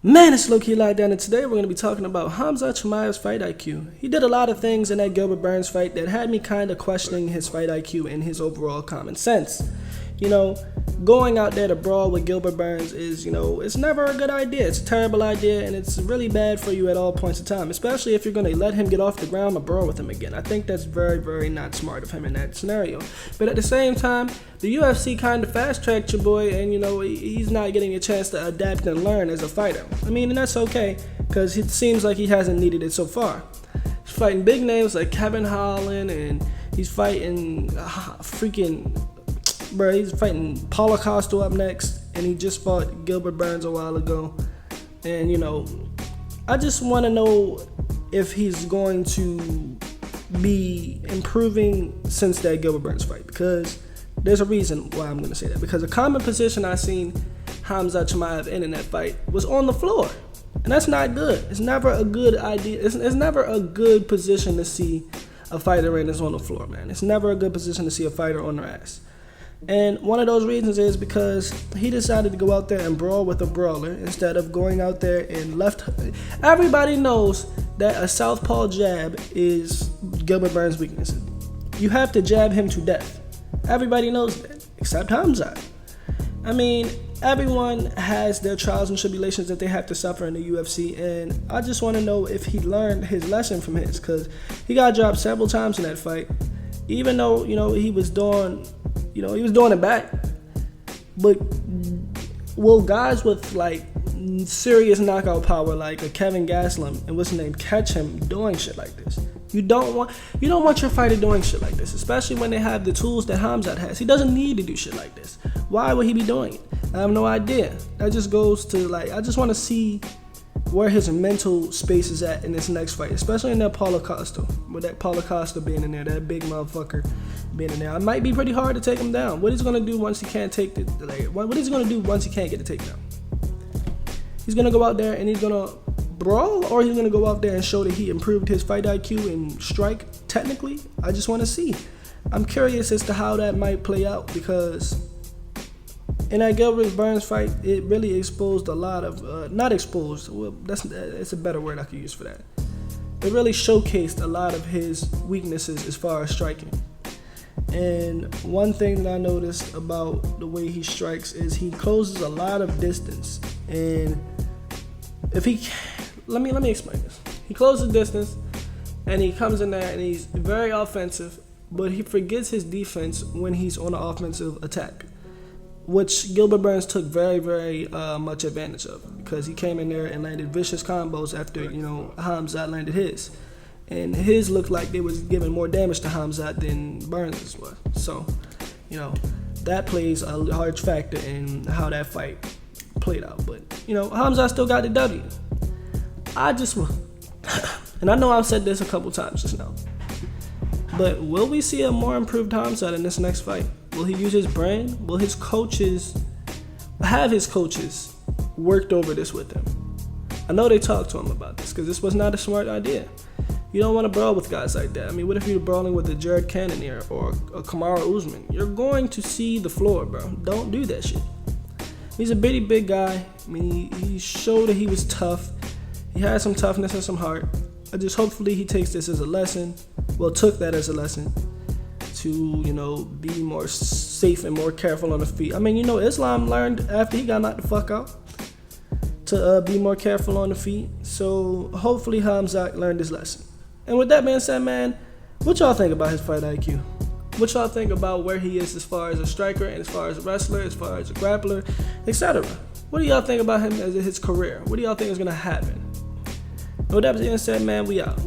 Man, it's low-key locked down, and today we're going to be talking about KHAMZAT CHIMEIV's fight IQ. He did a lot of things in that Gilbert Burns fight that had me kind of questioning his fight IQ and his overall common sense. Going out there to brawl with Gilbert Burns is, it's never a good idea. It's a terrible idea, and it's really bad for you at all points of time, especially if you're going to let him get off the ground or brawl with him again. I think that's very, very not smart of him in that scenario. But at the same time, the UFC kind of fast-tracked your boy, and, he's not getting a chance to adapt and learn as a fighter. And that's okay, because it seems like he hasn't needed it so far. He's fighting big names like Kevin Holland, and he's fighting he's fighting Paulo Costa up next, and he just fought Gilbert Burns a while ago. And, I just want to know if he's going to be improving since that Gilbert Burns fight, because there's a reason why I'm going to say that. Because a common position I seen KHAMZAT CHIMEIV in that fight was on the floor, and that's not good. It's never a good idea. It's never a good position to see a fighter in is on the floor, man. It's never a good position to see a fighter on their ass. And one of those reasons is because he decided to go out there and brawl with a brawler instead of going out there and left. Everybody knows that a southpaw jab is Gilbert Burns' weakness. You have to jab him to death. Everybody knows that, except KHAMZAT. Everyone has their trials and tribulations that they have to suffer in the UFC, and I just want to know if he learned his lesson from his, because he got dropped several times in that fight, even though, he was doing it back. But will guys with serious knockout power like a Kevin Gastelum and what's his name catch him doing shit like this? You don't want your fighter doing shit like this, especially when they have the tools that KHAMZAT has. He doesn't need to do shit like this. Why would he be doing it? I have no idea. That just goes to I just want to see where his mental space is at in this next fight, especially in that Paulo Costa, with that Paulo Costa being in there, that big motherfucker being in there. It might be pretty hard to take him down. What he's gonna do once he can't take what is he gonna do once he can't get the takedown? He's gonna go out there and he's gonna brawl, or he's gonna go out there and show that he improved his fight IQ and strike technically? I just want to see. I'm curious as to how that might play out, because in that Gilbert Burns fight, it really exposed a lot of, not exposed, well, that's a better word I could use for that. It really showcased a lot of his weaknesses as far as striking. And one thing that I noticed about the way he strikes is he closes a lot of distance. And let me explain this. He closes distance, and he comes in there and he's very offensive, but he forgets his defense when he's on an offensive attack, which Gilbert Burns took very, very much advantage of, because he came in there and landed vicious combos after, KHAMZAT landed his. And his looked like they was giving more damage to KHAMZAT than Burns was. So, that plays a large factor in how that fight played out. But, KHAMZAT still got the W. And I know I've said this a couple times just now, but will we see a more improved KHAMZAT in this next fight? Will he use his brain? Will his coaches worked over this with him? I know they talked to him about this, because this was not a smart idea. You don't want to brawl with guys like that. What if you're brawling with a Jared Cannonier or a Kamaru Usman? You're going to see the floor, bro. Don't do that shit. He's a bitty big guy. He showed that he was tough. He had some toughness and some heart. Hopefully he takes this as a lesson. Well, took that as a lesson to, be more safe and more careful on the feet. Islam learned after he got knocked the fuck out to be more careful on the feet. So hopefully KHAMZAT learned his lesson. And with that being said, man, what y'all think about his fight IQ? What y'all think about where he is as far as a striker, and as far as a wrestler, as far as a grappler, etc.? What do y'all think about him as his career? What do y'all think is going to happen? With that being said, man, we out.